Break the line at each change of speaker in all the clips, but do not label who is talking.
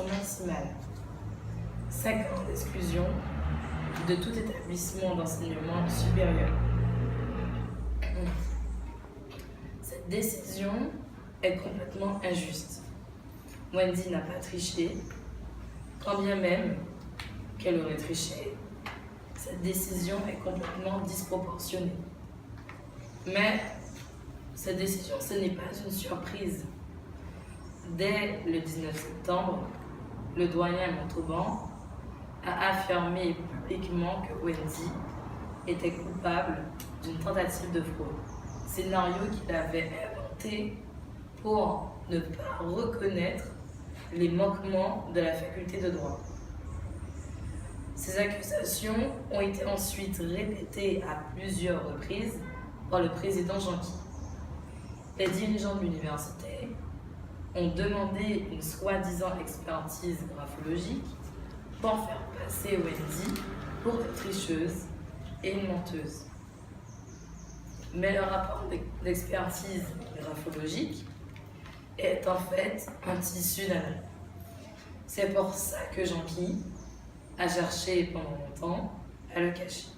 sanction maximale. 5 ans d'exclusion de tout établissement d'enseignement supérieur. Cette décision est complètement injuste. Wendy n'a pas triché, quand bien même qu'elle aurait triché. Cette décision est complètement disproportionnée. Mais cette décision, ce n'est pas une surprise. Dès le 19 septembre, le doyen Montauban a affirmé publiquement que Wendy était coupable d'une tentative de fraude. Scénario qu'il avait inventé pour ne pas reconnaître les manquements de la faculté de droit. Ces accusations ont été ensuite répétées à plusieurs reprises par le président Janqui. Les dirigeants de l'université ont demandé une soi-disant expertise graphologique pour faire passer Wendy pour une tricheuse et une menteuse. Mais le rapport d'expertise graphologique est en fait un tissu d'analyse. C'est pour ça que Janqui a cherché pendant longtemps à le cacher.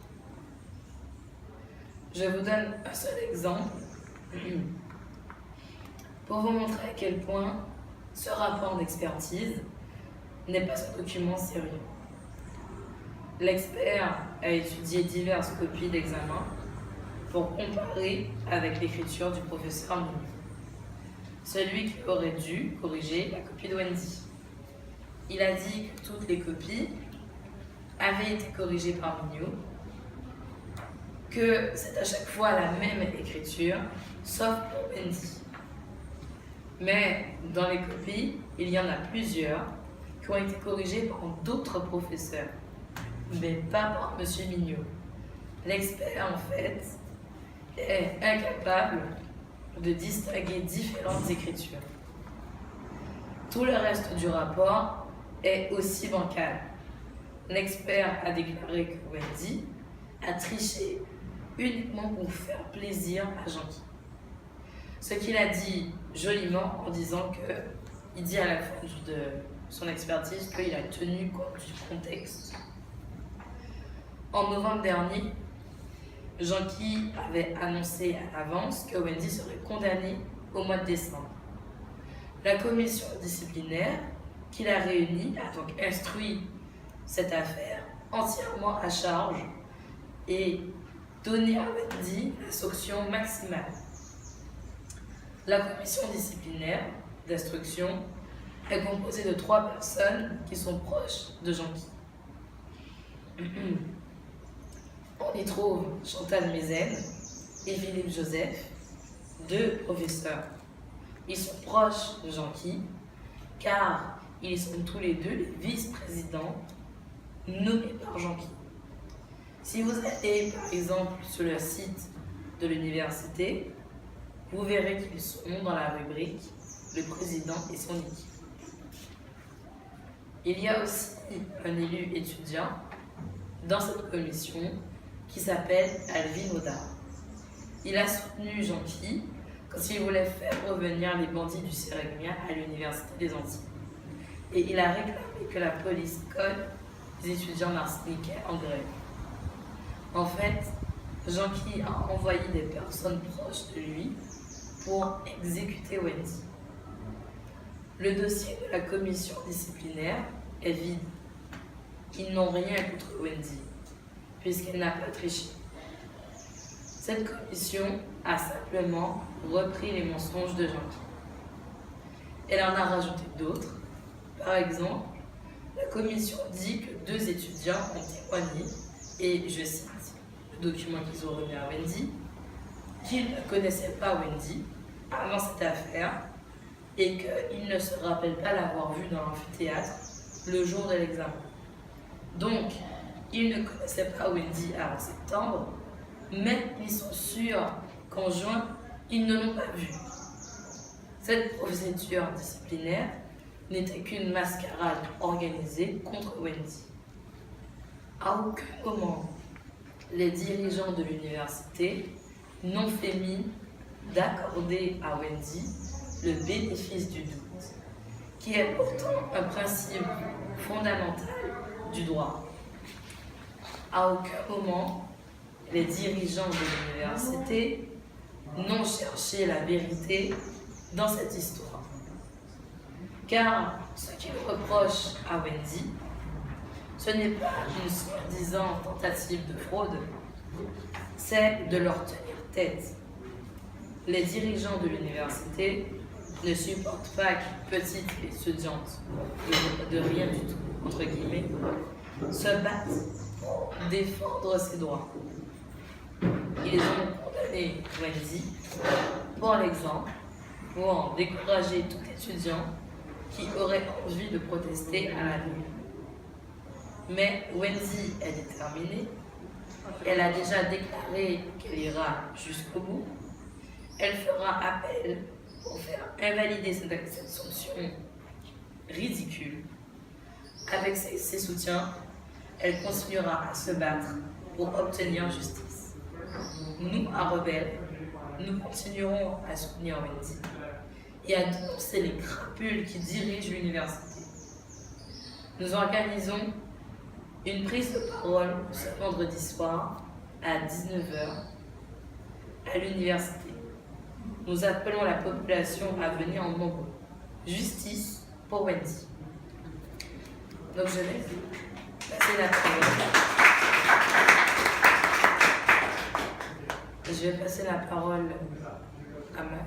Je vous donne un seul exemple pour vous montrer à quel point ce rapport d'expertise n'est pas un document sérieux. L'expert a étudié diverses copies d'examen pour comparer avec l'écriture du professeur Mignot, celui qui aurait dû corriger la copie de Wendy. Il a dit que toutes les copies avaient été corrigées par Mignot, que c'est à chaque fois la même écriture, sauf pour Wendy. Mais dans les copies, il y en a plusieurs qui ont été corrigées par d'autres professeurs, mais pas par M. Mignot. L'expert, en fait, est incapable de distinguer différentes écritures. Tout le reste du rapport est aussi bancal. L'expert a déclaré que Wendy a triché uniquement pour faire plaisir à Janqui. Ce qu'il a dit joliment en disant qu'il dit à la fin de son expertise qu'il a tenu compte du contexte. En novembre dernier, Janqui avait annoncé à l'avance que Wendy serait condamnée au mois de décembre. La commission disciplinaire qu'il a réunie a donc instruit cette affaire entièrement à charge et donné à Wendy la sanction maximale. La commission disciplinaire d'instruction est composée de 3 personnes qui sont proches de Janqui. On y trouve Chantal Mézen et Philippe Joseph, 2 professeurs. Ils sont proches de Janqui car ils sont tous les 2 les vice-présidents nommés par Janqui. Si vous allez par exemple sur le site de l'université, vous verrez qu'ils sont dans la rubrique « Le président et son équipe ». Il y a aussi un élu étudiant dans cette commission qui s'appelle Alvin Audard. Il a soutenu Janqui quand il voulait faire revenir les bandits du Sérignan à l'Université des Antilles. Et il a réclamé que la police colle les étudiants martiniquais en grève. En fait, Janqui a envoyé des personnes proches de lui pour exécuter Wendy. Le dossier de la commission disciplinaire est vide. Ils n'ont rien contre Wendy, puisqu'elle n'a pas triché. Cette commission a simplement repris les mensonges de Janqui. Elle en a rajouté d'autres. Par exemple, la commission dit que 2 étudiants ont témoigné, et je cite le document qu'ils ont remis à Wendy, qu'ils ne connaissaient pas Wendy avant cette affaire et qu'ils ne se rappellent pas l'avoir vue dans l'amphithéâtre le jour de l'examen. Donc, ils ne connaissaient pas Wendy avant septembre, mais ils sont sûrs qu'en juin, ils ne l'ont pas vue. Cette procédure disciplinaire n'était qu'une mascarade organisée contre Wendy. À aucun moment, les dirigeants de l'université n'ont fait mine d'accorder à Wendy le bénéfice du doute qui est pourtant un principe fondamental du droit. À aucun moment, les dirigeants de l'université n'ont cherché la vérité dans cette histoire. Car ce qu'ils reprochent à Wendy, ce n'est pas une soi-disant tentative de fraude, c'est de leur tenir tête. Les dirigeants de l'université ne supportent pas qu'une petite étudiante de rien du tout, entre guillemets, se batte pour défendre ses droits. Ils ont condamné Wendy pour l'exemple, pour décourager tout étudiant qui aurait envie de protester à la nuit. Mais Wendy est déterminée, elle a déjà déclaré qu'elle ira jusqu'au bout, elle fera appel pour faire invalider cette sanction ridicule. Avec ses soutiens, elle continuera à se battre pour obtenir justice. Nous, à Rebelle, nous continuerons à soutenir Wendy et à dénoncer les crapules qui dirigent l'université. Nous organisons une prise de parole ce vendredi soir à 19h à l'université. Nous appelons la population à venir en nombre. Justice pour Wendy. Donc je vais passer la parole. Je vais passer la parole à Max.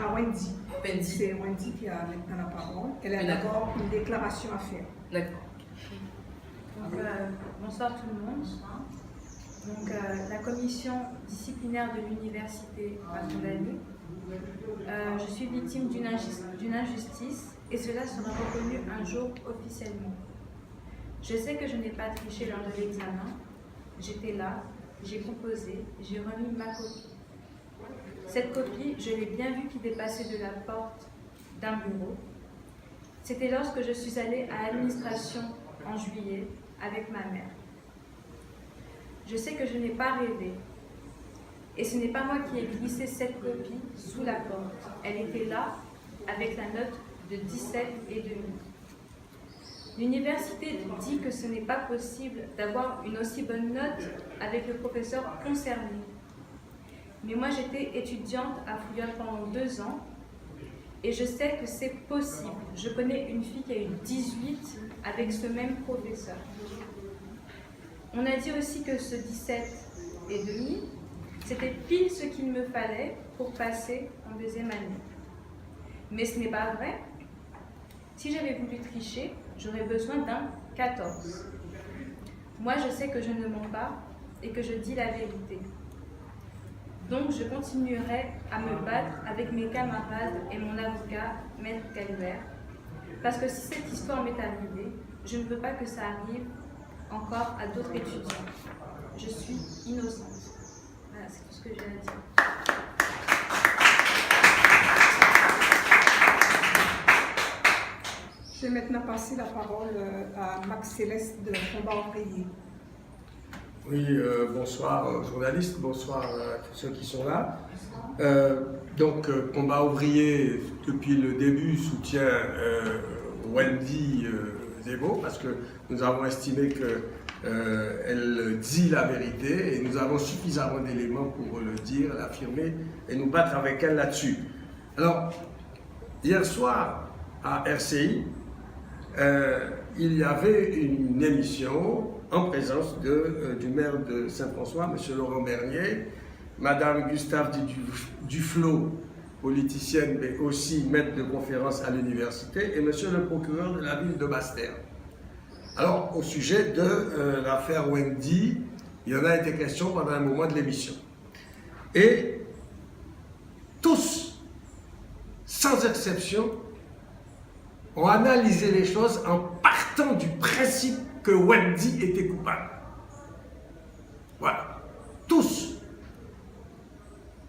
À Wendy.
Wendy.
C'est Wendy qui a maintenant la parole. Elle a d'abord une déclaration à faire.
D'accord.
Donc, bonsoir tout le monde. Donc, la commission disciplinaire de l'université m'a condamnée. Je suis victime d'une injustice et cela sera reconnu un jour officiellement. Je sais que je n'ai pas triché lors de l'examen. J'étais là, j'ai composé, j'ai remis ma copie. Cette copie, je l'ai bien vue qui dépassait de la porte d'un bureau. C'était lorsque je suis allée à l'administration en juillet avec ma mère. Je sais que je n'ai pas rêvé. Et ce n'est pas moi qui ai glissé cette copie sous la porte. Elle était là, avec la note de 17,5. L'université dit que ce n'est pas possible d'avoir une aussi bonne note avec le professeur concerné. Mais moi, j'étais étudiante à Fouillol pendant 2 ans et je sais que c'est possible. Je connais une fille qui a eu 18 avec ce même professeur. On a dit aussi que ce 17,5, c'était pile ce qu'il me fallait pour passer en 2e année. Mais ce n'est pas vrai. Si j'avais voulu tricher, j'aurais besoin d'un 14. Moi, je sais que je ne mens pas et que je dis la vérité. Donc, je continuerai à me battre avec mes camarades et mon avocat, Maître Calvaire, parce que si cette histoire m'est arrivée, je ne veux pas que ça arrive encore à d'autres étudiants. Je suis innocente. Voilà, c'est tout ce que j'ai à dire.
Je vais maintenant passer la parole à Max Céleste de Combat Ouvrier.
Oui, bonsoir journalistes, bonsoir à tous ceux qui sont là. Combat Ouvrier, depuis le début, soutient Wendy Zebo parce que nous avons estimé qu'elle dit la vérité et nous avons suffisamment d'éléments pour le dire, l'affirmer et nous battre avec elle là-dessus. Alors, hier soir à RCI, il y avait une émission en présence du maire de Saint-François, M. Laurent Bernier, Mme Gustave Duflo, politicienne mais aussi maître de conférence à l'université, et M. le procureur de la ville de Basse-Terre. Alors, au sujet de l'affaire Wendy, il y en a été question pendant un moment de l'émission. Et tous, sans exception, ont analysé les choses en partant du principe que Wendy était coupable. Voilà. Tous.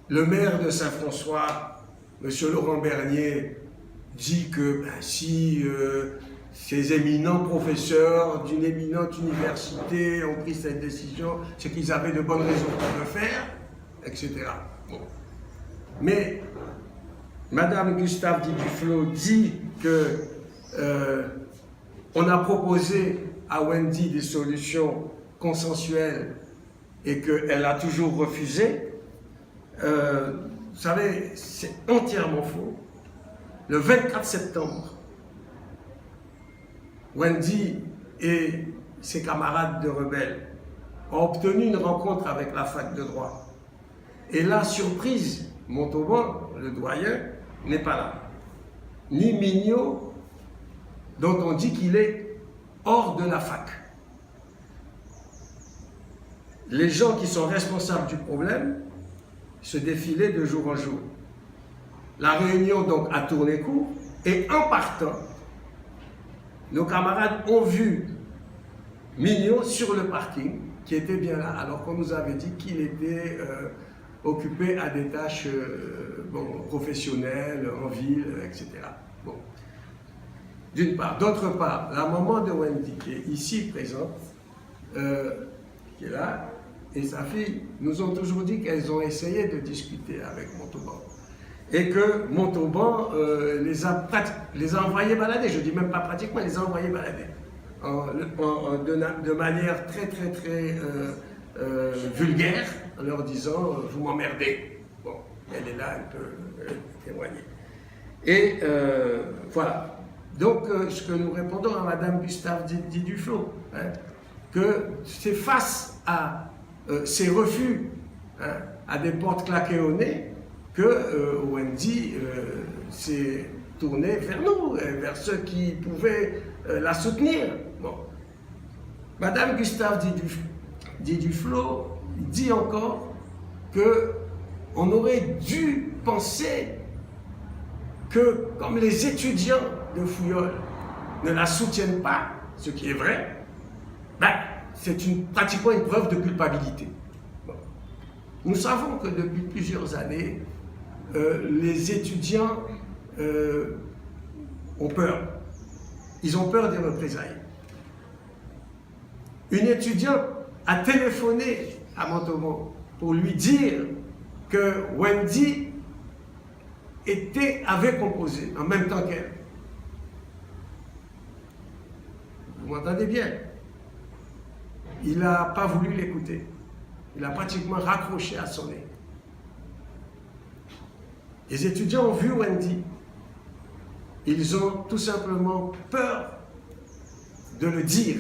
Le maire de Saint-François, M. Laurent Bernier, dit que si ces éminents professeurs d'une éminente université ont pris cette décision, c'est qu'ils avaient de bonnes raisons pour le faire, etc. Bon. Mais Mme Gustave Duflo dit que on a proposé à Wendy des solutions consensuelles et qu'elle a toujours refusé, vous savez, c'est entièrement faux. Le 24 septembre, Wendy et ses camarades de rebelles ont obtenu une rencontre avec la fac de droit. Et là, surprise, Montauban, le doyen, n'est pas là. Ni Mignot, dont on dit qu'il est hors de la fac. Les gens qui sont responsables du problème se défilaient de jour en jour. La réunion donc a tourné court et en partant, nos camarades ont vu Mignot sur le parking, qui était bien là, alors qu'on nous avait dit qu'il était occupé à des tâches professionnelles, en ville, etc. Bon. D'une part. D'autre part, la maman de Wendy, qui est ici présente, qui est là, et sa fille, nous ont toujours dit qu'elles ont essayé de discuter avec Montauban. Et que Montauban les a envoyés balader, je ne dis même pas pratiquement, les a envoyés balader. De manière très vulgaire, en leur disant « vous m'emmerdez ». Bon, elle est là, elle peut témoigner. Et voilà. Donc, ce que nous répondons à Madame Gustave Di Duflo, hein, que c'est face à ces refus, hein, à des portes claquées au nez, que Wendy s'est tournée vers nous, vers ceux qui pouvaient la soutenir. Bon. Madame Gustave Di Duflo dit encore qu'on aurait dû penser que, comme les étudiants de Fouillol ne la soutiennent pas, ce qui est vrai, ben, c'est pratiquement une preuve de culpabilité. Bon. Nous savons que depuis plusieurs années, les étudiants ont peur. Ils ont peur des représailles. Une étudiante a téléphoné à Montauban pour lui dire que Wendy avait composé en même temps qu'elle. Vous m'entendez bien? Il n'a pas voulu l'écouter. Il a pratiquement raccroché à son nez. Les étudiants ont vu Wendy. Ils ont tout simplement peur de le dire.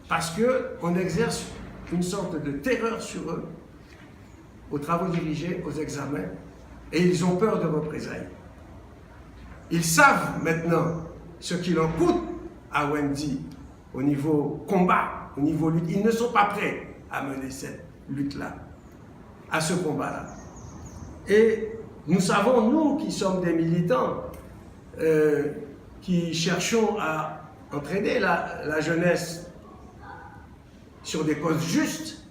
Parce qu'on exerce une sorte de terreur sur eux, aux travaux dirigés, aux examens, et ils ont peur de représailles. Ils savent maintenant ce qu'il en coûte à Wendy au niveau combat, au niveau lutte. Ils ne sont pas prêts à mener cette lutte-là, à ce combat-là. Et nous savons, nous qui sommes des militants, qui cherchons à entraîner la jeunesse sur des causes justes,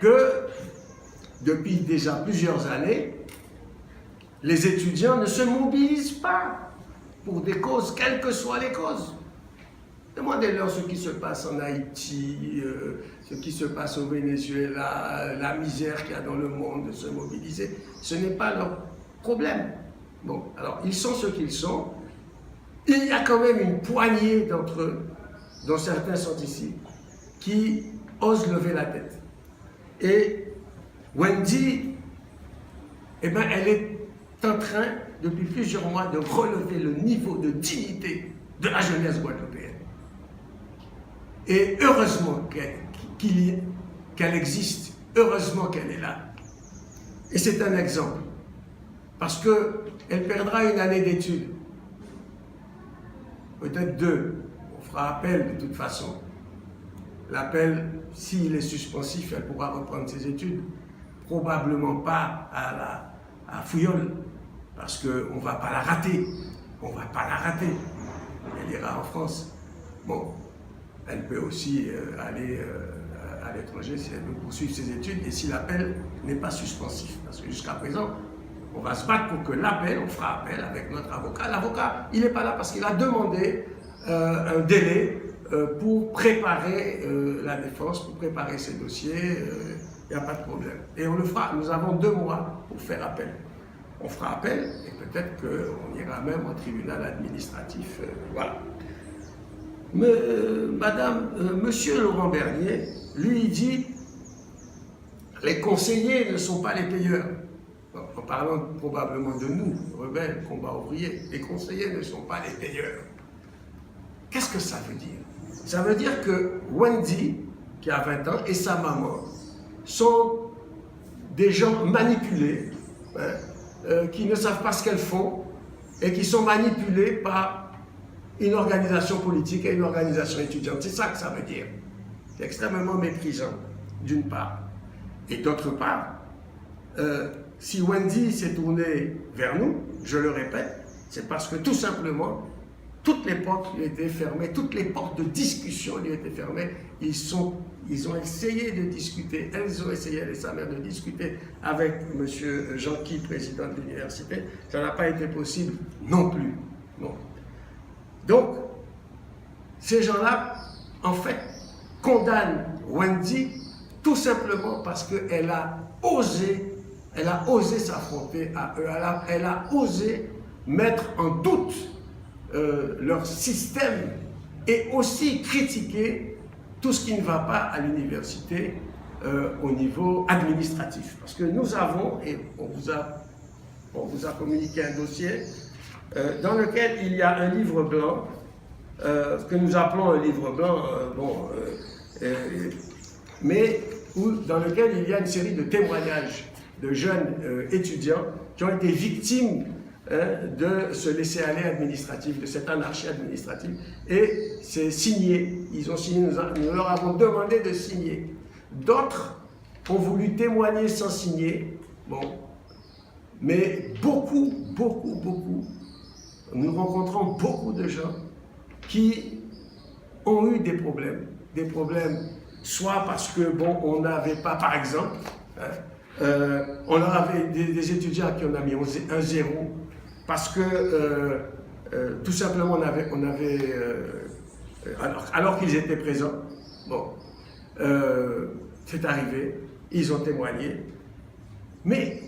que depuis déjà plusieurs années, les étudiants ne se mobilisent pas pour des causes, quelles que soient les causes. Demandez-leur ce qui se passe en Haïti, ce qui se passe au Venezuela, la misère qu'il y a dans le monde, de se mobiliser. Ce n'est pas leur problème. Bon, alors, ils sont ce qu'ils sont. Il y a quand même une poignée d'entre eux, dont certains sont ici, qui osent lever la tête. Et Wendy, eh ben, elle est en train, depuis plusieurs mois, de relever le niveau de dignité de la jeunesse guadeloupéenne. Et heureusement qu'elle existe, heureusement qu'elle est là. Et c'est un exemple. Parce qu'elle perdra une année d'études. Peut-être 2. On fera appel de toute façon. L'appel, s'il est suspensif, elle pourra reprendre ses études. Probablement pas à Fouillol, parce qu'on ne va pas la rater. On ne va pas la rater. Elle ira en France. Bon, elle peut aussi aller à l'étranger si elle veut poursuivre ses études et si l'appel n'est pas suspensif. Parce que jusqu'à présent, on va se battre pour que l'appel, on fera appel avec notre avocat. L'avocat, il n'est pas là parce qu'il a demandé un délai pour préparer la défense, pour préparer ses dossiers. Il n'y a pas de problème. Et on le fera. Nous avons 2 mois pour faire appel. on fera appel et peut-être qu'on ira même au tribunal administratif. Voilà. Monsieur Laurent Bernier, lui, il dit les conseillers ne sont pas les payeurs. En parlant probablement de nous, rebelles, combat ouvrier, les conseillers ne sont pas les payeurs. Qu'est-ce que ça veut dire? Ça veut dire que Wendy, qui a 20 ans, et sa maman sont des gens manipulés, qui ne savent pas ce qu'elles font et qui sont manipulés par une organisation politique et une organisation étudiante. C'est ça que ça veut dire. C'est extrêmement méprisant, d'une part. Et d'autre part, si Wendy s'est tournée vers nous, je le répète, c'est parce que tout simplement, toutes les portes lui étaient fermées, toutes les portes de discussion lui étaient fermées. Ils ont essayé de discuter, elles ont essayé, elle et sa mère, de discuter avec M. Jean-Qui, président de l'université. Ça n'a pas été possible non plus. Non. Donc, ces gens-là, en fait, condamnent Wendy tout simplement parce qu'elle a osé s'affronter à eux, elle a osé mettre en doute leur système et aussi critiquer tout ce qui ne va pas à l'université au niveau administratif. Parce que nous avons, et on vous a communiqué un dossier dans lequel il y a un livre blanc, que nous appelons un livre blanc, mais dans lequel il y a une série de témoignages de jeunes étudiants qui ont été victimes de ce laisser-aller administratif, de cette anarchie administrative. Et c'est signé, ils ont signé, nous leur avons demandé de signer. D'autres ont voulu témoigner sans signer, bon, mais beaucoup, nous rencontrons beaucoup de gens qui ont eu des problèmes soit parce que, bon, on n'avait pas, par exemple, on avait des étudiants à qui on a mis un zéro, parce que, tout simplement, on avait alors qu'ils étaient présents, bon, c'est arrivé, ils ont témoigné, mais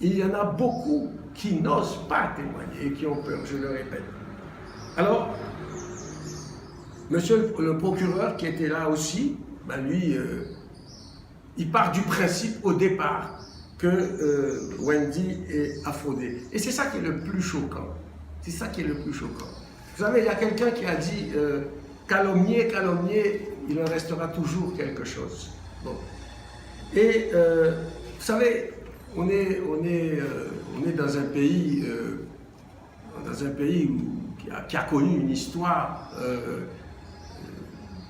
il y en a beaucoup qui n'osent pas témoigner et qui ont peur, je le répète. Alors, monsieur le procureur qui était là aussi, ben lui, il part du principe au départ que Wendy a fraudé. Et c'est ça qui est le plus choquant. C'est ça qui est le plus choquant. Vous savez, il y a quelqu'un qui a dit calomnier, il en restera toujours quelque chose. Bon. Et vous savez, on est dans un pays, qui a connu une histoire,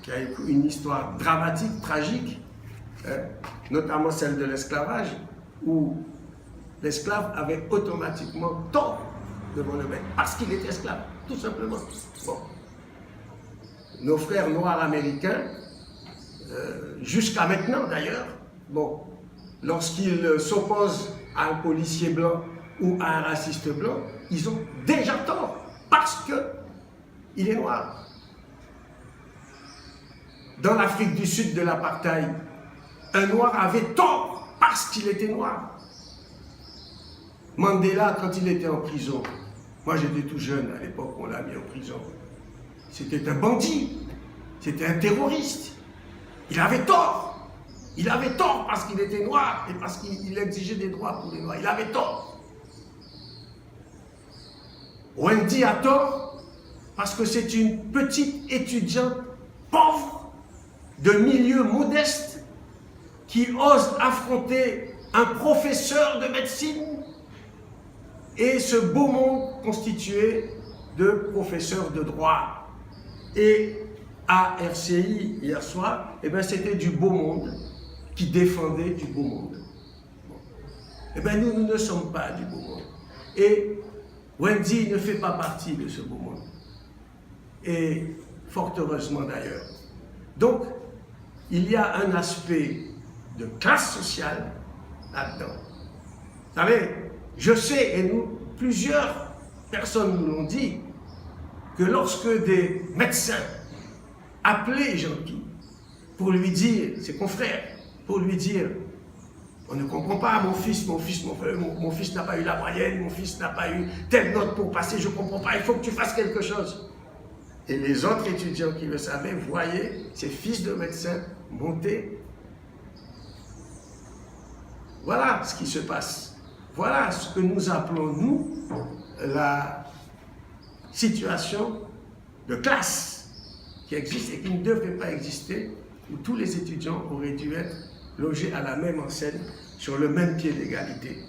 qui a une histoire dramatique, tragique, notamment celle de l'esclavage, où l'esclave avait automatiquement tort devant le maître, parce qu'il était esclave, tout simplement. Bon. Nos frères noirs américains, jusqu'à maintenant d'ailleurs, bon, lorsqu'ils s'opposent à un policier blanc ou à un raciste blanc, ils ont déjà tort, parce qu'il est noir. Dans l'Afrique du Sud de l'apartheid, un noir avait tort parce qu'il était noir. Mandela, quand il était en prison, moi j'étais tout jeune à l'époque où on l'a mis en prison, c'était un bandit, c'était un terroriste. Il avait tort. Il avait tort parce qu'il était noir et parce qu'il exigeait des droits pour les noirs. Il avait tort. Wendy a tort parce que c'est une petite étudiante pauvre, de milieu modeste, qui ose affronter un professeur de médecine et ce beau monde constitué de professeurs de droit. Et à RCI, hier soir, eh bien, c'était du beau monde qui défendait du beau monde. Bon. Eh bien, nous ne sommes pas du beau monde. Et Wendy ne fait pas partie de ce beau monde. Et fort heureusement d'ailleurs. Donc, il y a un aspect de classe sociale là-dedans. Vous savez, je sais, et nous, plusieurs personnes nous l'ont dit, que lorsque des médecins appelaient Jean-Qui pour lui dire, ses confrères, pour lui dire, On ne comprend pas, mon fils n'a pas eu la moyenne, mon fils n'a pas eu telle note pour passer, je ne comprends pas, il faut que tu fasses quelque chose. Et les autres étudiants qui le savaient voyaient ces fils de médecins monter. Voilà ce qui se passe. Voilà ce que nous appelons, nous, la situation de classe qui existe et qui ne devrait pas exister, où tous les étudiants auraient dû être logés à la même enseigne, sur le même pied d'égalité.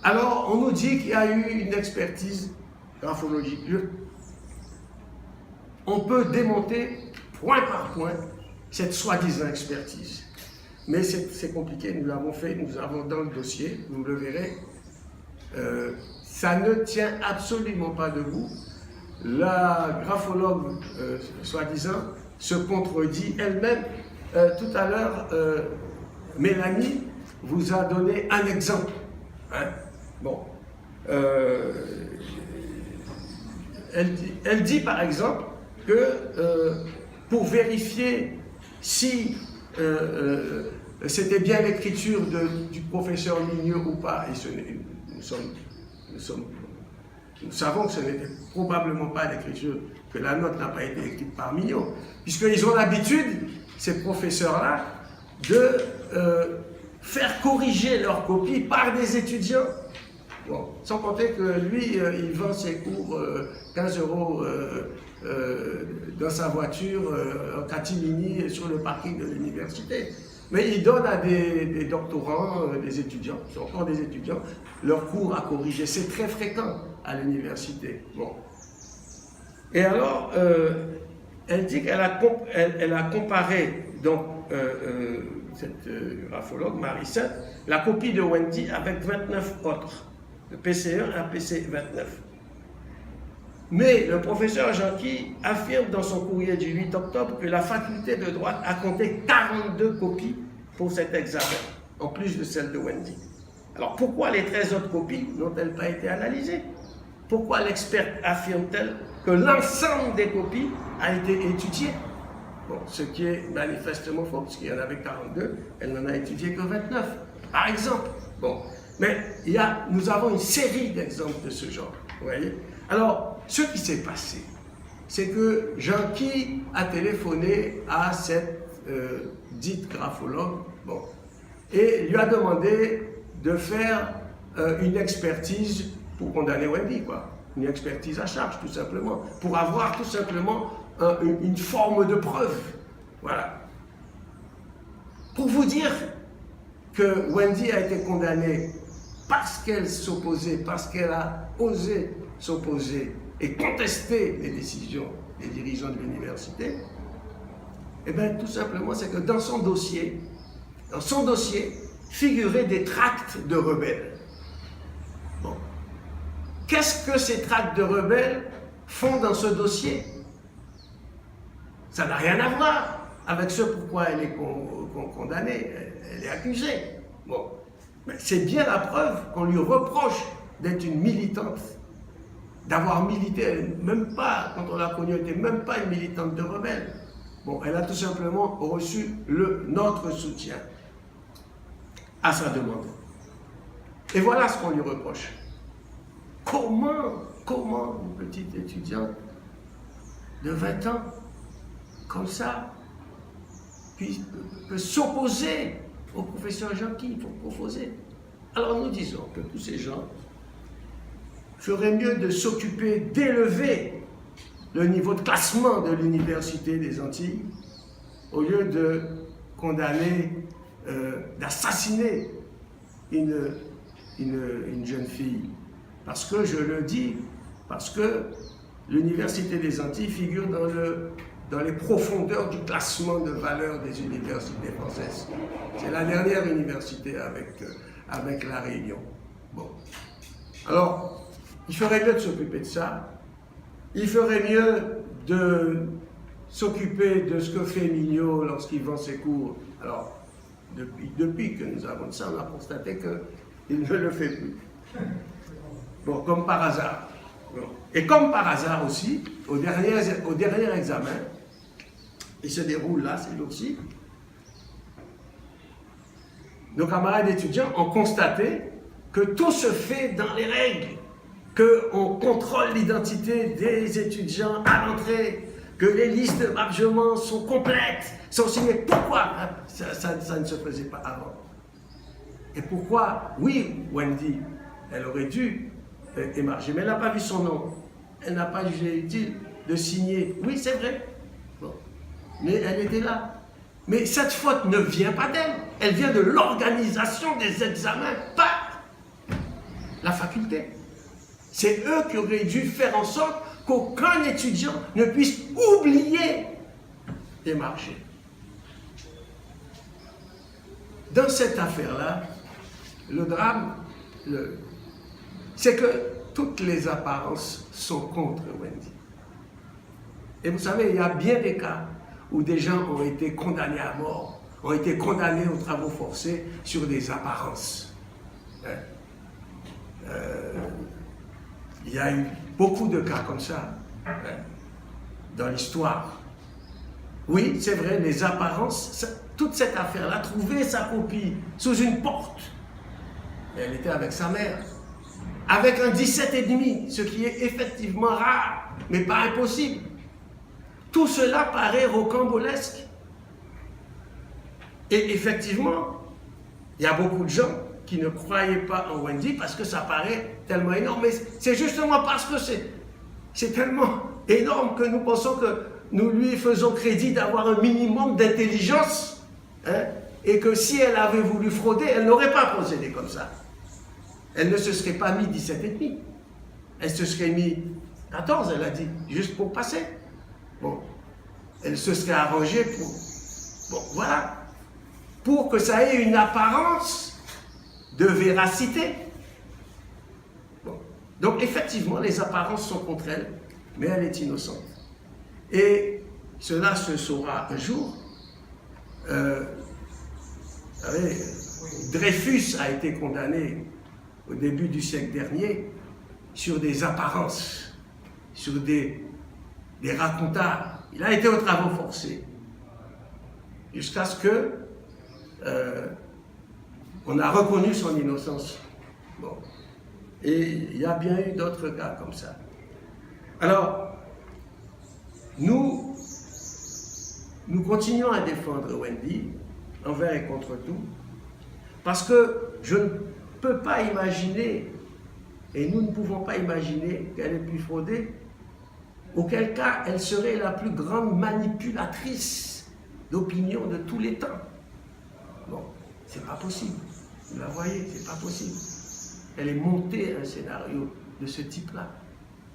Alors, on nous dit qu'il y a eu une expertise graphologique. On peut démonter point par point cette soi-disant expertise. Mais c'est compliqué, nous l'avons fait, nous avons dans le dossier, vous le verrez, ça ne tient absolument pas debout. La graphologue, soi-disant, se contredit elle-même. Tout à l'heure, Mélanie vous a donné un exemple. Hein? Bon. Elle dit par exemple que pour vérifier si c'était bien l'écriture du professeur Mignot ou pas, et nous savons que ce n'était probablement pas l'écriture, que la note n'a pas été écrite par Mignot, puisqu'ils ont l'habitude, ces professeurs-là, de faire corriger leurs copies par des étudiants. Bon, sans compter que lui, il vend ses cours 15 € dans sa voiture en catimini sur le parking de l'université. Mais il donne à des doctorants, des étudiants, qui sont encore des étudiants, leurs cours à corriger. C'est très fréquent à l'université. Bon. Et alors, elle dit qu'elle a comparé, donc, cette graphologue, Marie-Sainte, la copie de Wendy avec 29 autres, de PC1 à PC29. Mais le professeur Janqui affirme dans son courrier du 8 octobre que la faculté de droit a compté 42 copies pour cet examen, en plus de celle de Wendy. Alors pourquoi les 13 autres copies n'ont-elles pas été analysées? Pourquoi l'experte affirme-t-elle que l'ensemble des copies a été étudié? Bon, ce qui est manifestement faux, parce qu'il y en avait 42, elle n'en a étudié que 29, par exemple. Bon, mais nous avons une série d'exemples de ce genre, vous voyez? Alors, ce qui s'est passé, c'est que Janqui a téléphoné à cette dite graphologue, bon, et lui a demandé de faire une expertise pour condamner Wendy, quoi. Une expertise à charge, tout simplement, pour avoir tout simplement une forme de preuve. Voilà. Pour vous dire que Wendy a été condamnée parce qu'elle s'opposait, parce qu'elle a osé s'opposer et contester les décisions des dirigeants de l'université, eh bien, tout simplement, c'est que dans son dossier, figuraient des tracts de rebelles. Bon. Qu'est-ce que ces tracts de rebelles font dans ce dossier? Ça n'a rien à voir avec ce pourquoi elle est condamnée, elle est accusée. Bon. Mais c'est bien la preuve qu'on lui reproche d'être une militante, d'avoir milité, même pas, quand on l'a connue, elle n'était même pas une militante de rebelle. Bon, elle a tout simplement reçu notre soutien à sa demande. Et voilà ce qu'on lui reproche. Comment une petite étudiante de 20 ans, comme ça, peut s'opposer au professeur Janqui pour proposer? Alors nous disons que tous ces gens feraient mieux de s'occuper d'élever le niveau de classement de l'Université des Antilles au lieu de condamner, d'assassiner une jeune fille. Parce que, je le dis, parce que l'Université des Antilles figure dans les profondeurs du classement de valeur des universités françaises. C'est la dernière université avec La Réunion. Bon. Alors, il ferait mieux de s'occuper de ça. Il ferait mieux de s'occuper de ce que fait Mignot lorsqu'il vend ses cours. Alors, depuis que nous avons ça, on a constaté qu'il ne le fait plus. Bon, comme par hasard. Bon. Et comme par hasard aussi, au dernier examen, il se déroule là, c'est l'OPSI, nos camarades étudiants ont constaté que tout se fait dans les règles, qu'on contrôle l'identité des étudiants à l'entrée, que les listes de margement sont complètes, sont signées. Pourquoi ça ne se faisait pas avant? Et pourquoi, oui, Wendy, elle aurait dû émarger, mais elle n'a pas vu son nom. Elle n'a pas jugé utile de signer. Oui, c'est vrai. Bon. Mais elle était là. Mais cette faute ne vient pas d'elle. Elle vient de l'organisation des examens par la faculté. C'est eux qui auraient dû faire en sorte qu'aucun étudiant ne puisse oublier d'émarger. Dans cette affaire-là, le drame, c'est que toutes les apparences sont contre Wendy. Et vous savez, il y a bien des cas où des gens ont été condamnés à mort, ont été condamnés aux travaux forcés sur des apparences. Il y a eu beaucoup de cas comme ça dans l'histoire. Oui, c'est vrai, les apparences, toute cette affaire-là, trouver sa copie sous une porte. Et elle était avec sa mère, avec un 17,5, ce qui est effectivement rare, mais pas impossible. Tout cela paraît rocambolesque. Et effectivement, il y a beaucoup de gens qui ne croyaient pas en Wendy parce que ça paraît tellement énorme. Mais c'est justement parce que c'est tellement énorme que nous pensons que nous lui faisons crédit d'avoir un minimum d'intelligence, hein, et que si elle avait voulu frauder, elle n'aurait pas procédé comme ça. Elle ne se serait pas mis 17,5. Elle se serait mis 14, elle a dit, juste pour passer. Bon, elle se serait arrangée pour... Bon, voilà. Pour que ça ait une apparence de véracité. Bon. Donc, effectivement, les apparences sont contre elle, mais elle est innocente. Et cela se saura un jour. Vous savez, Dreyfus a été condamné au début du siècle dernier sur des apparences, sur des racontards. Il a été aux travaux forcés jusqu'à ce que on a reconnu son innocence. Bon. Et il y a bien eu d'autres cas comme ça. Alors, nous continuons à défendre Wendy envers et contre tout, parce que je ne peux pas imaginer, et nous ne pouvons pas imaginer qu'elle ait pu frauder, auquel cas elle serait la plus grande manipulatrice d'opinion de tous les temps. Bon, c'est pas possible. Vous la voyez, c'est pas possible. Elle est montée un scénario de ce type-là.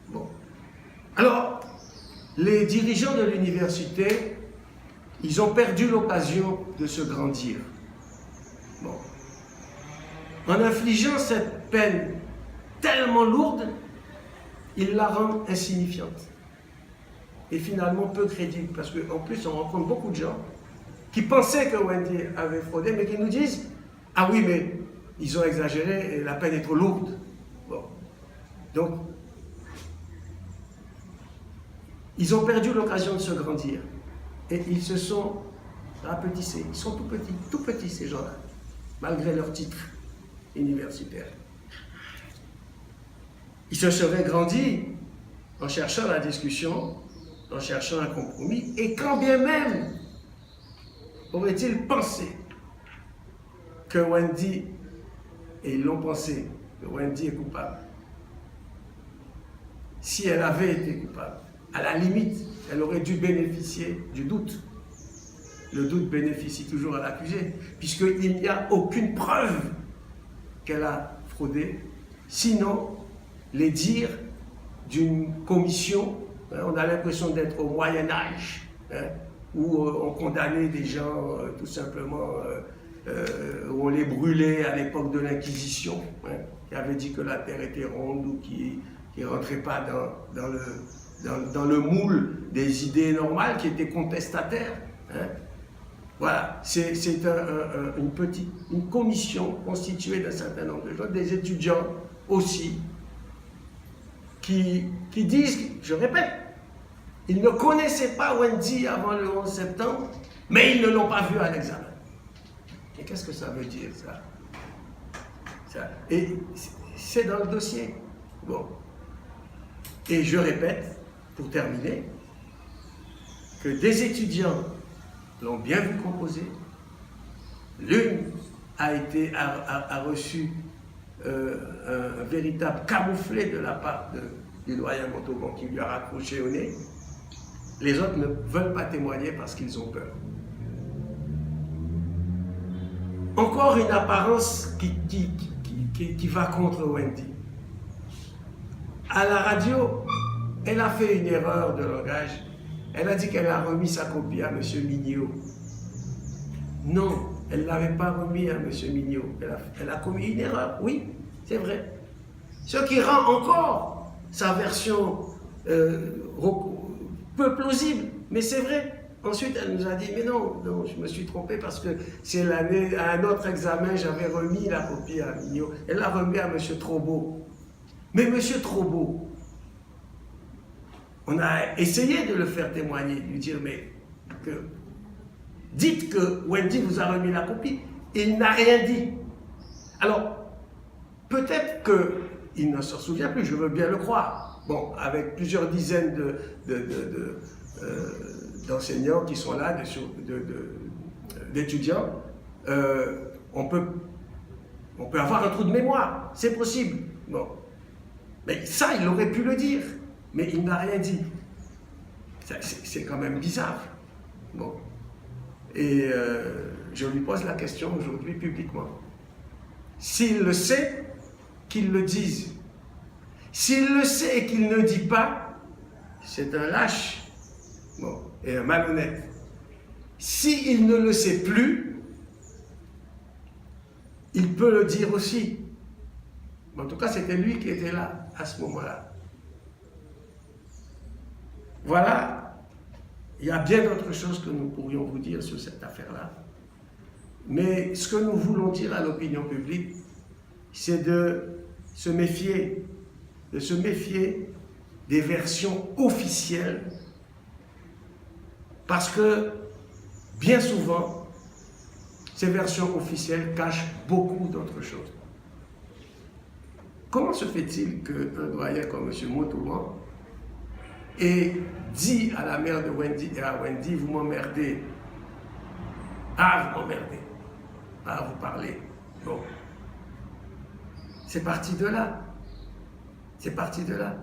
Bon. Alors, les dirigeants de l'université, ils ont perdu l'occasion de se grandir. Bon. En infligeant cette peine tellement lourde, ils la rendent insignifiante. Et finalement peu crédible, parce qu'en plus on rencontre beaucoup de gens qui pensaient que Wendy avait fraudé, mais qui nous disent « Ah oui, mais ils ont exagéré et la peine est trop lourde. » Bon. Donc, ils ont perdu l'occasion de se grandir. Et ils se sont rapetissés. Ils sont tout petits ces gens-là, malgré leur titre universitaire. Ils se seraient grandis en cherchant la discussion, en cherchant un compromis, et quand bien même aurait-il pensé que Wendy, et ils l'ont pensé, que Wendy est coupable. Si elle avait été coupable, à la limite, elle aurait dû bénéficier du doute. Le doute bénéficie toujours à l'accusé, puisqu'il n'y a aucune preuve qu'elle a fraudé, sinon les dires d'une commission. On a l'impression d'être au Moyen-Âge, où on condamnait des gens tout simplement, où on les brûlait à l'époque de l'Inquisition, qui avaient dit que la terre était ronde ou qui ne rentraient pas dans le moule des idées normales, qui étaient contestataires. Voilà, c'est une commission constituée d'un certain nombre de gens, des étudiants aussi, qui disent, je répète, ils ne connaissaient pas Wendy avant le 11 septembre, mais ils ne l'ont pas vue à l'examen. Et qu'est-ce que ça veut dire, ça? Et c'est dans le dossier. Bon. Et je répète, pour terminer, que des étudiants l'ont bien vu composer. L'une a reçu un véritable camouflet de la part du doyen Montauban qui lui a raccroché au nez. Les autres ne veulent pas témoigner parce qu'ils ont peur. Encore une apparence qui va contre Wendy. À la radio, elle a fait une erreur de langage. Elle a dit qu'elle a remis sa copie à M. Mignot. Non, elle ne l'avait pas remis à M. Mignot. Elle a commis une erreur, oui, c'est vrai. Ce qui rend encore sa version peu plausible, mais c'est vrai. Ensuite, elle nous a dit, mais non, je me suis trompée parce que c'est l'année, à un autre examen, j'avais remis la copie à Mignot. Elle l'a remis à M. Trobeau. Mais M. Trobeau, on a essayé de le faire témoigner, de lui dire, mais dites que Wendy vous a remis la copie. Il n'a rien dit. Alors, peut-être qu'il ne se souvient plus, je veux bien le croire. Bon, avec plusieurs dizaines d'enseignants qui sont là, d'étudiants, on peut avoir un trou de mémoire, c'est possible. Bon. Mais ça, il aurait pu le dire, mais il n'a rien dit. C'est quand même bizarre. Bon. Et je lui pose la question aujourd'hui publiquement. S'il le sait, qu'il le dise. S'il le sait et qu'il ne dit pas, c'est un lâche, bon, et un malhonnête. S'il ne le sait plus, il peut le dire aussi. En tout cas, c'était lui qui était là à ce moment-là. Voilà, il y a bien d'autres choses que nous pourrions vous dire sur cette affaire-là. Mais ce que nous voulons dire à l'opinion publique, c'est de se méfier des versions officielles, parce que bien souvent, ces versions officielles cachent beaucoup d'autres choses. Comment se fait-il qu'un doyen comme M. Montauban ait dit à la mère de Wendy et à Wendy, vous m'emmerdez, vous m'emmerdez, vous parlez. Bon. C'est parti de là. C'est parti de là.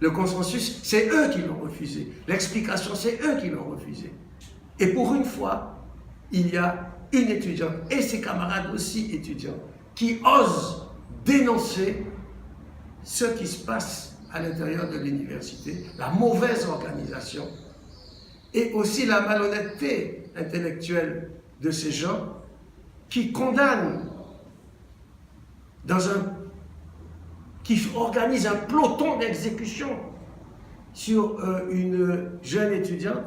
Le consensus, c'est eux qui l'ont refusé. L'explication, c'est eux qui l'ont refusé. Et pour une fois, il y a une étudiante et ses camarades aussi étudiants qui osent dénoncer ce qui se passe à l'intérieur de l'université, la mauvaise organisation et aussi la malhonnêteté intellectuelle de ces gens qui condamnent qui organisent un peloton d'exécution sur une jeune étudiante,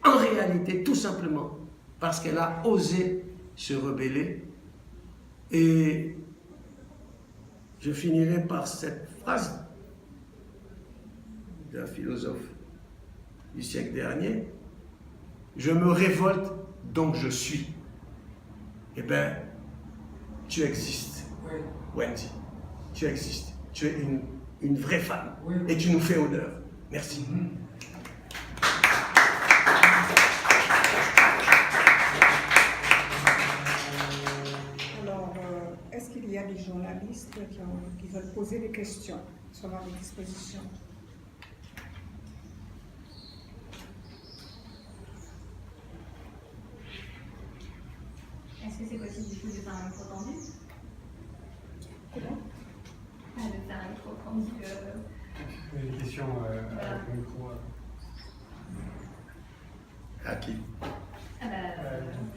en réalité, tout simplement, parce qu'elle a osé se rebeller. Et je finirai par cette phrase d'un philosophe du siècle dernier: je me révolte, donc je suis. Eh bien, tu existes, Wendy. Tu existes. Tu es une vraie femme. Et tu nous fais honneur. Merci.
Alors, est-ce qu'il y a des journalistes qui veulent poser des questions sur leur disposition?
Est-ce que c'est possible du coup de faire un micro tendu?
Comment?
De faire un micro tendu.
Une question avec le micro.
À qui?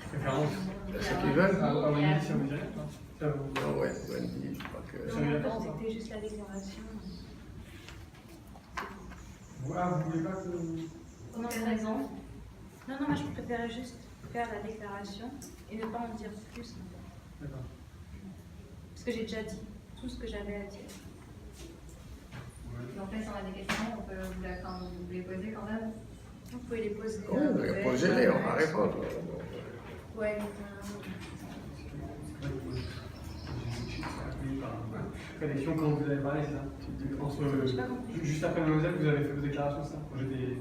Préférence.
Ceux qui veulent?
Ah oui, ça vous dirait? Ça vous...
Non, ouais, Wendy, je crois que...
Ça vous dirait?
C'était juste la déclaration.
Vous voulez pas que...
Pour quelle raison? Non, moi je préférais juste faire la déclaration et ne pas en dire plus.
D'accord.
Parce que j'ai déjà dit tout ce que j'avais à dire.
Donc là, si on a des questions, on peut vous les poser quand même.
Vous pouvez les poser.
Posez-les, on va répondre.
Ouais,
L'élection, quand vous avez parlé, c'est ça. Juste après Mademoiselle, vous avez fait vos déclarations, ça, quand j'étais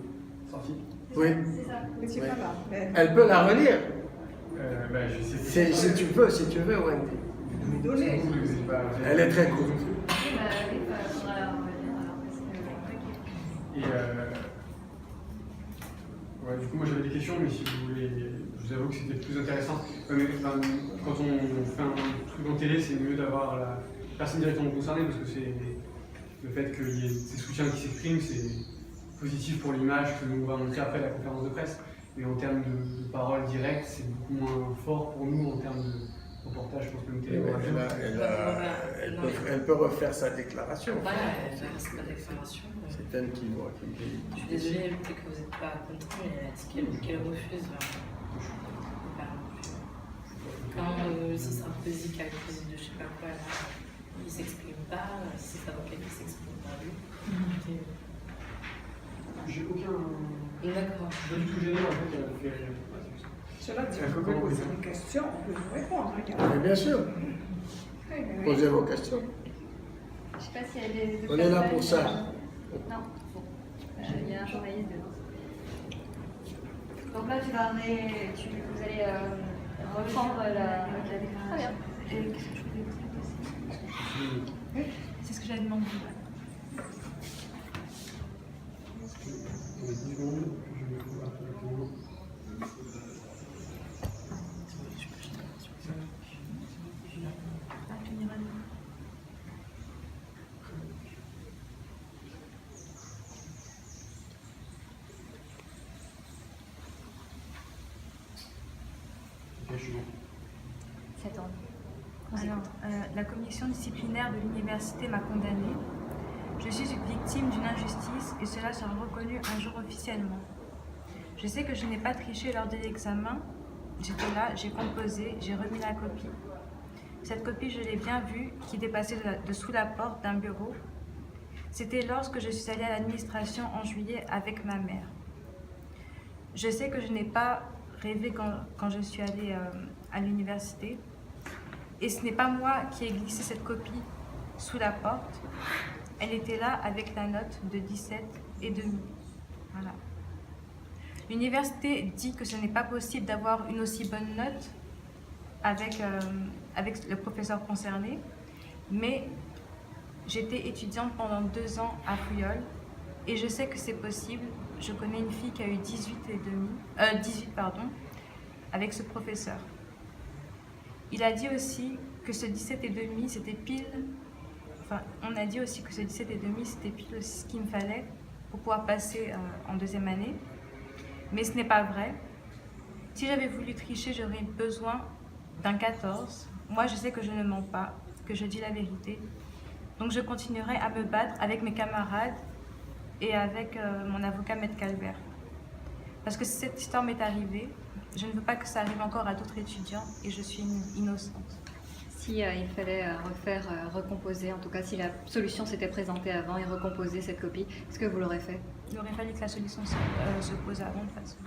sorti.
Oui.
C'est ça.
Mais c'est
Oui.
pas là. Mais
Elle peut la relire,
Je sais
si tu veux, Wendy.
lui donner.
Elle est très courte.
Oui, faudra la revenir alors parce que.
Et ouais, du coup, moi j'avais des questions, mais si vous voulez, je vous avoue que c'était plus intéressant. Quand on fait un truc en télé, c'est mieux d'avoir la personne directement concernée parce que c'est le fait qu'il y ait des soutiens qui s'expriment, c'est positif pour l'image que l'on va montrer après la conférence de presse. Mais en termes de parole directe, c'est beaucoup moins fort pour nous en termes de reportage, je pense que nous télé.
Elle peut refaire sa déclaration.
Voilà, c'est la déclaration.
C'est elle qui voit.
Je suis désolée, peut-être que vous n'êtes pas content, mais elle a dit qu'elle refuse. Quand ce sera Prési qui a accusé de je sais pas quoi, il ne s'exprime pas, si c'est avocat qui ne s'exprime pas, lui.
J'ai aucun.
D'accord.
Pas du tout gêné en fait.
Cela dit, vous pouvez poser une question, on peut vous répondre.
Mais bien sûr, posez vos questions.
Je sais pas s'il y a des.
On est là pour ça.
Non, bon. Il y a un journaliste devant. Donc là, vous allez reprendre la déclaration. Très bien.
Et qu'est-ce que je voulais dire aussi? C'est ce que j'avais demandé.
On a 10 secondes, je vais trouver rapidement. Ok, je suis bon.
7 ans.
Alors, la commission disciplinaire de l'université m'a condamnée. Je suis victime d'une injustice et cela sera reconnu un jour officiellement. Je sais que je n'ai pas triché lors de l'examen. J'étais là, j'ai composé, j'ai remis la copie. Cette copie, je l'ai bien vue, qui dépassait de sous la porte d'un bureau. C'était lorsque je suis allée à l'administration en juillet avec ma mère. Je sais que je n'ai pas rêvé quand je suis allée à l'université. Et ce n'est pas moi qui ai glissé cette copie sous la porte. Elle était là avec la note de 17,5. Voilà. L'université dit que ce n'est pas possible d'avoir une aussi bonne note avec le professeur concerné, mais j'étais étudiante pendant 2 ans à Fouillol et je sais que c'est possible. Je connais une fille qui a eu 18 avec ce professeur. Il a dit aussi que ce 17,5 c'était pile. Enfin, on a dit aussi que ce 17,5 c'était pile aussi ce qu'il me fallait pour pouvoir passer en 2e année. Mais ce n'est pas vrai. Si j'avais voulu tricher, j'aurais besoin d'un 14. Moi, je sais que je ne mens pas, que je dis la vérité. Donc, je continuerai à me battre avec mes camarades et avec mon avocat, Maître Calvert. Parce que cette histoire m'est arrivée, je ne veux pas que ça arrive encore à d'autres étudiants et je suis innocente.
Si il fallait recomposer, en tout cas si la solution s'était présentée avant et recomposer cette copie, est-ce que vous l'aurez fait?
Il aurait fallu que la solution se pose avant de toute façon.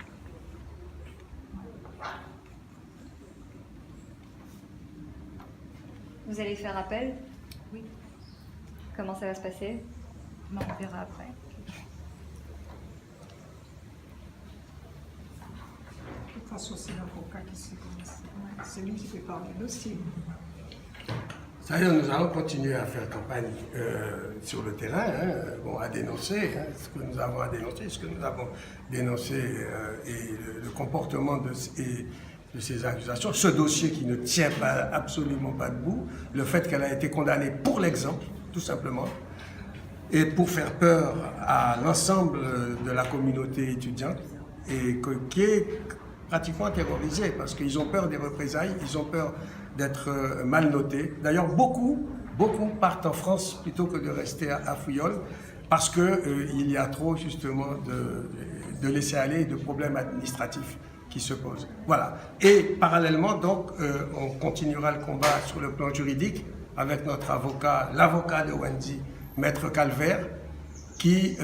Vous allez faire appel?
Oui,
Comment ça va se passer?
mais on verra après.
De toute façon, c'est l'avocat qui s'est commencé. C'est lui qui peut parler dossier.
Ça y est, nous allons continuer à faire campagne sur le terrain, à dénoncer ce que nous avons à dénoncer, et le comportement de ces accusations, ce dossier qui ne tient absolument pas debout, le fait qu'elle a été condamnée pour l'exemple, tout simplement, et pour faire peur à l'ensemble de la communauté étudiante, et qui est pratiquement terrorisée, parce qu'ils ont peur des représailles, ils ont peur d'être mal notés. D'ailleurs, beaucoup partent en France plutôt que de rester à Fouillol, parce qu'il y a trop justement de laisser-aller et de problèmes administratifs qui se posent. Voilà. Et parallèlement, donc, on continuera le combat sur le plan juridique avec notre avocat, l'avocat de Wendy, Maître Calvert, qui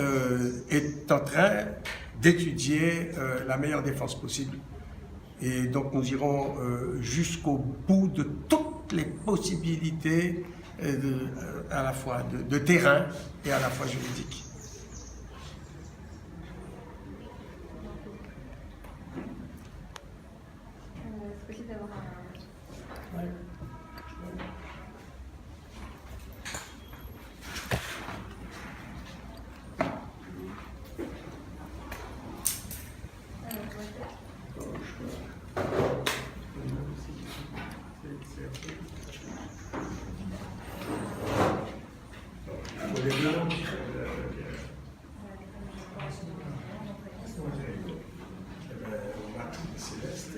est en train d'étudier la meilleure défense possible Et donc nous irons jusqu'au bout de toutes les possibilités à la fois de terrain et à la fois juridique.
C'est possible d'avoir un...
Ouais. Céleste.